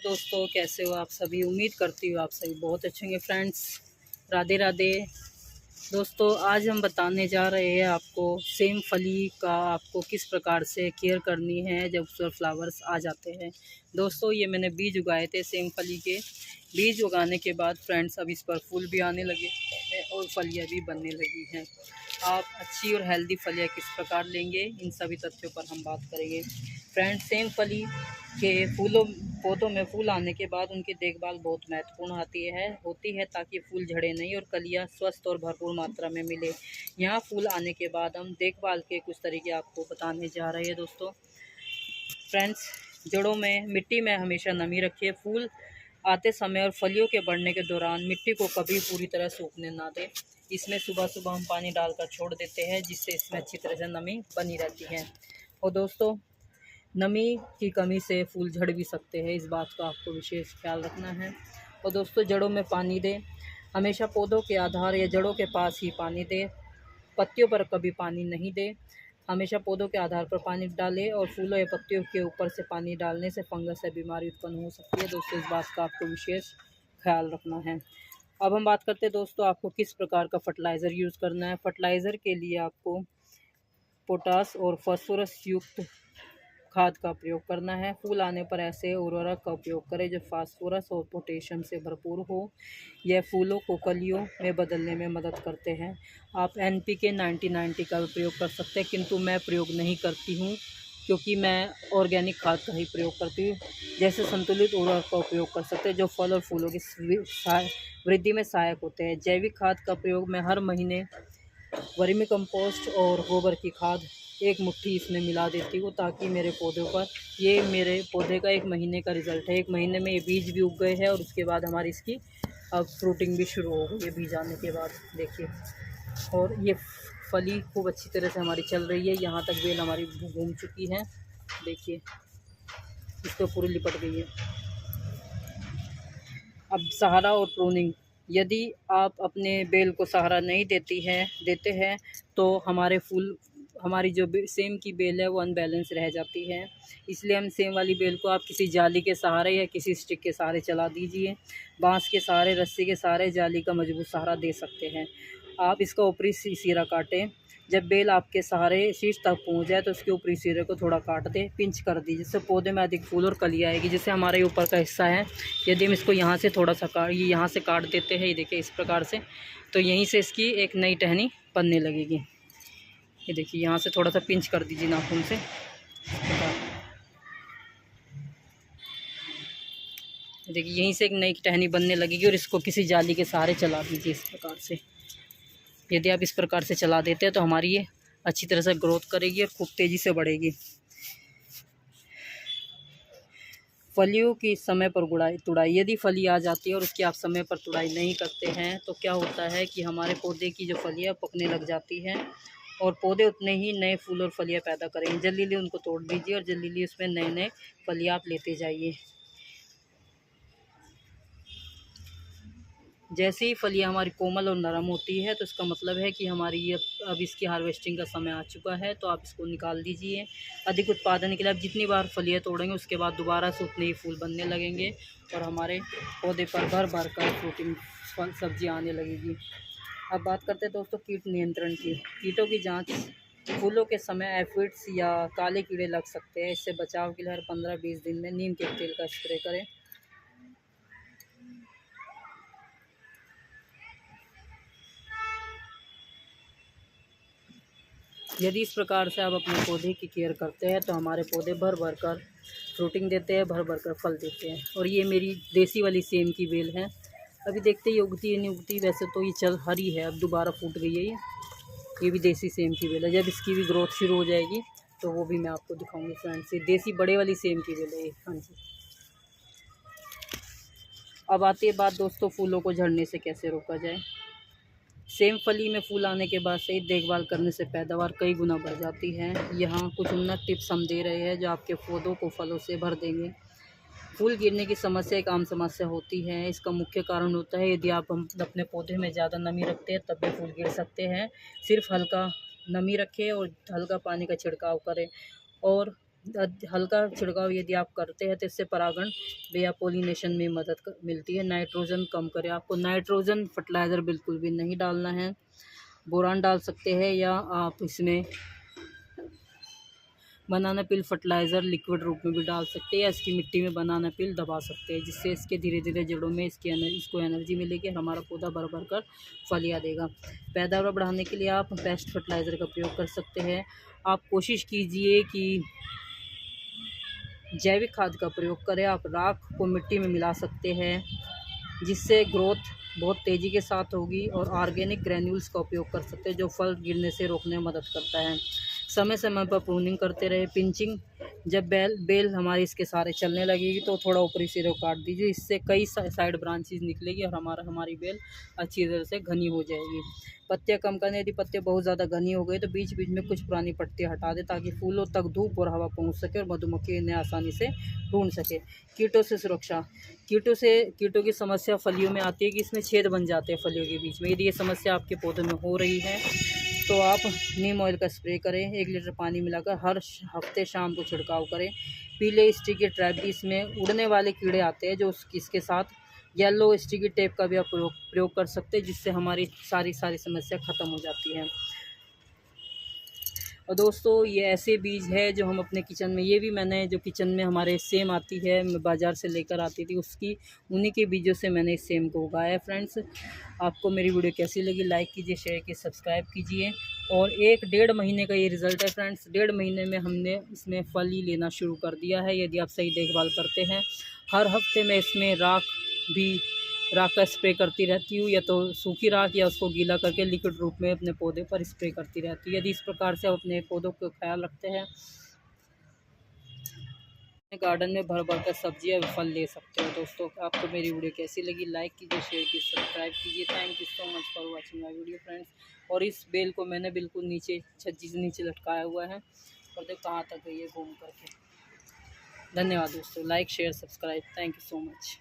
दोस्तों, कैसे हो आप सभी। उम्मीद करती हूँ आप सभी बहुत अच्छे होंगे। फ्रेंड्स, राधे राधे। दोस्तों, आज हम बताने जा रहे हैं आपको सेम फली का आपको किस प्रकार से केयर करनी है जब उस पर फ्लावर्स आ जाते हैं। दोस्तों, ये मैंने बीज उगाए थे सेम फली के। बीज उगाने के बाद फ्रेंड्स अब इस पर फूल भी आने लगे हैं और फलियाँ भी बनने लगी हैं। आप अच्छी और हेल्दी फलियाँ किस प्रकार लेंगे, इन सभी तथ्यों पर हम बात करेंगे। फ्रेंड्स, सेम फली के पौधों में फूल आने के बाद उनकी देखभाल बहुत महत्वपूर्ण होती है ताकि फूल झड़े नहीं और कलियां स्वस्थ और भरपूर मात्रा में मिले। यहाँ फूल आने के बाद हम देखभाल के कुछ तरीके आपको बताने जा रहे हैं। दोस्तों फ्रेंड्स, जड़ों में मिट्टी में हमेशा नमी रखिए। फूल आते समय और फलियों के बढ़ने के दौरान मिट्टी को कभी पूरी तरह सूखने ना दें। इसमें सुबह सुबह हम पानी डालकर छोड़ देते हैं, जिससे इसमें अच्छी तरह से नमी बनी रहती है। और दोस्तों, नमी की कमी से फूल झड़ भी सकते हैं, इस बात का आपको विशेष ख्याल रखना है। और दोस्तों, जड़ों में पानी दें। हमेशा पौधों के आधार या जड़ों के पास ही पानी दें, पत्तियों पर कभी पानी नहीं दें। हमेशा पौधों के आधार पर पानी डालें और फूलों या पत्तियों के ऊपर से पानी डालने से फंगस या बीमारी उत्पन्न हो सकती है। दोस्तों, इस बात का आपको विशेष ख्याल रखना है। अब हम बात करते हैं दोस्तों, आपको किस प्रकार का फर्टिलाइज़र यूज़ करना है। फर्टिलाइज़र के लिए आपको पोटास और फास्फोरस युक्त खाद का प्रयोग करना है। फूल आने पर ऐसे उर्वरक का उपयोग करें जो फास्फोरस और पोटेशियम से भरपूर हो। यह फूलों को कलियों में बदलने में मदद करते हैं। आप NPK 90-90 का प्रयोग कर सकते हैं, किंतु मैं प्रयोग नहीं करती हूँ क्योंकि मैं ऑर्गेनिक खाद का ही प्रयोग करती हूँ। जैसे संतुलित उर्वरक का उपयोग कर सकते हैं जो फल और फूलों की वृद्धि में सहायक होते हैं। जैविक खाद का प्रयोग मैं हर महीने वर्मी कंपोस्ट और गोबर की खाद एक मुट्ठी इसमें मिला देती हूँ ताकि मेरे पौधों पर, ये मेरे पौधे का 1 महीने का रिज़ल्ट है। 1 महीने में ये बीज भी उग गए हैं और उसके बाद हमारी इसकी अब फ्रूटिंग भी शुरू हो गई है बीज आने के बाद। देखिए, और ये फली खूब अच्छी तरह से हमारी चल रही है। यहाँ तक बेल हमारी घूम चुकी है। देखिए, इस पर पूरी लिपट गई है। अब सहारा और प्रूनिंग। यदि आप अपने बेल को सहारा नहीं देते हैं तो हमारी जो सेम की बेल है वो अनबैलेंस रह जाती है। इसलिए हम सेम वाली बेल को आप किसी जाली के सहारे या किसी स्टिक के सहारे चला दीजिए। बांस के सहारे, रस्सी के सहारे जाली का मजबूत सहारा दे सकते हैं। आप इसका ऊपरी सिरा काटें। जब बेल आपके सहारे शीर्ष तक पहुंच जाए तो उसके ऊपरी सिरे को थोड़ा काट दें, पिंच कर दीजिए, जिससे पौधे में अधिक फूल और कली आएगी। जैसे हमारे ऊपर का हिस्सा है, यदि हम इसको यहाँ से थोड़ा सा यहाँ से काट देते हैं, ये देखिए इस प्रकार से, तो यहीं से इसकी एक नई टहनी बनने लगेगी। ये देखिए, यहाँ से थोड़ा सा पिंच कर दीजिए नाखून से। देखिए, यहीं से एक नई टहनी बनने लगेगी और इसको किसी जाली के सहारे चला दीजिए इस प्रकार से। यदि आप इस प्रकार से चला देते हैं तो हमारी ये अच्छी तरह से ग्रोथ करेगी और खूब तेज़ी से बढ़ेगी। फलियों की समय पर तुड़ाई। यदि फली आ जाती है और उसकी आप समय पर तुड़ाई नहीं करते हैं तो क्या होता है कि हमारे पौधे की जो फलियाँ पकने लग जाती हैं और पौधे उतने ही नए फूल और फलियाँ पैदा करेंगे। जल्दी उनको तोड़ दीजिए और जल्दी उसमें नए फलियाँ आप लेते जाइए। जैसे ही फलियाँ हमारी कोमल और नरम होती है तो इसका मतलब है कि हमारी ये अब इसकी हार्वेस्टिंग का समय आ चुका है, तो आप इसको निकाल दीजिए। अधिक उत्पादन के लिए आप जितनी बार फलियाँ तोड़ेंगे उसके बाद दोबारा से उतने ही फूल बनने लगेंगे और हमारे पौधे पर भर भर कर फ्रूटिंग सब्जियाँ आने लगेगी। अब बात करते हैं दोस्तों कीट नियंत्रण की। कीटों की जाँच। फूलों के समय एफिड्स या काले कीड़े लग सकते हैं। इससे बचाव के लिए हर 15-20 दिन में नीम के तेल का स्प्रे करें। यदि इस प्रकार से आप अपने पौधे की केयर करते हैं तो हमारे पौधे भर भर कर फ्रूटिंग देते हैं, भर भर कर फल देते हैं। और ये मेरी देसी वाली सेम की बेल है। अभी देखते ही उगती है नहीं उगती, वैसे तो ये चल हरी है, अब दोबारा फूट गई है ये भी देसी सेम की बेल है। जब इसकी भी ग्रोथ शुरू हो जाएगी तो वो भी मैं आपको दिखाऊंगी फ्रेंड्स। ये देसी बड़े वाली सेम की बेल है ये। हाँ जी। अब आती है बात दोस्तों फूलों को झड़ने से कैसे रोका जाए। सेम फली में फूल आने के बाद सही देखभाल करने से पैदावार कई गुना बढ़ जाती है। यहाँ कुछ उन्नत टिप्स हम दे रहे हैं जो आपके पौधों को फलों से भर देंगे। फूल गिरने की समस्या एक आम समस्या होती है। इसका मुख्य कारण होता है यदि आप अपने पौधे में ज़्यादा नमी रखते हैं तब भी फूल गिर सकते हैं। सिर्फ हल्का नमी रखें और हल्का पानी का छिड़काव करें और हल्का छिड़काव यदि आप करते हैं तो इससे परागण या पोलिनेशन में मदद मिलती है। नाइट्रोजन कम करें, आपको नाइट्रोजन फर्टिलाइज़र बिल्कुल भी नहीं डालना है। बोरान डाल सकते हैं या आप इसमें बनाना पिल फर्टिलाइज़र लिक्विड रूप में भी डाल सकते हैं, या इसकी मिट्टी में बनाना पिल दबा सकते हैं, जिससे इसके धीरे धीरे जड़ों में इसको एनर्जी मिलेगी और हमारा पौधा भर भर कर फलियाँ देगा। पैदावार बढ़ाने के लिए आप पेस्ट फर्टिलाइज़र का प्रयोग कर सकते हैं। आप कोशिश कीजिए कि जैविक खाद का प्रयोग करें। आप राख को मिट्टी में मिला सकते हैं, जिससे ग्रोथ बहुत तेज़ी के साथ होगी, और ऑर्गेनिक ग्रैन्यूल्स का उपयोग कर सकते हैं जो फल गिरने से रोकने में मदद करता है। समय समय पर प्रूनिंग करते रहे। पिंचिंग, जब बेल हमारी इसके सारे चलने लगेगी तो थोड़ा ऊपरी सिरे काट दीजिए, इससे कई साइड ब्रांचेज निकलेगी और हमारी बेल अच्छी तरह से घनी हो जाएगी। पत्तियाँ कम करने, यदि पत्तियाँ बहुत ज़्यादा घनी हो गई तो बीच बीच में कुछ पुरानी पत्तियाँ हटा दें, ताकि फूलों तक धूप और हवा पहुँच सके और मधुमक्खी इन्हें आसानी से ढूंढ सके। कीटों से सुरक्षा, कीटों की समस्या फलियों में आती है कि इसमें छेद बन जाते हैं फलियों के बीच में। यदि ये समस्या आपके पौधों में हो रही है तो आप नीम ऑयल का स्प्रे करें। 1 लीटर पानी मिलाकर हर हफ्ते शाम को छिड़काव करें। पीले स्टिकी ट्रैप भी, इसमें उड़ने वाले कीड़े आते हैं, जो इसके साथ येलो स्टिकी टेप का भी आप प्रयोग कर सकते हैं, जिससे हमारी सारी समस्या ख़त्म हो जाती है। और दोस्तों, ये ऐसे बीज है जो हम अपने किचन में, ये भी मैंने जो किचन में हमारे सेम आती है, मैं बाज़ार से लेकर आती थी, उन्हीं के बीजों से मैंने इस सेम को उगाया है। फ्रेंड्स, आपको मेरी वीडियो कैसी लगी लाइक कीजिए, शेयर कीजिए, सब्सक्राइब कीजिए। और 1-1.5 महीने का ये रिज़ल्ट है फ्रेंड्स। 1.5 महीने में हमने इसमें फल ही लेना शुरू कर दिया है, यदि आप सही देखभाल करते हैं। हर हफ्ते में इसमें राख का स्प्रे करती रहती हूँ, या तो सूखी राख या उसको गीला करके लिक्विड रूप में अपने पौधे पर स्प्रे करती रहती है। यदि इस प्रकार से आप अपने पौधों का ख्याल रखते हैं, गार्डन में भर भर कर सब्जियाँ फल ले सकते हो। दोस्तों, आपको मेरी वीडियो कैसी लगी लाइक कीजिए, शेयर कीजिए, सब्सक्राइब कीजिए। Thank you so much for watching my video friends. और इस बेल को मैंने बिल्कुल नीचे छज्जी से नीचे लटकाया हुआ है, और देखो कहाँ तक गई है घूम करके। धन्यवाद दोस्तों, like share subscribe, thank you so much.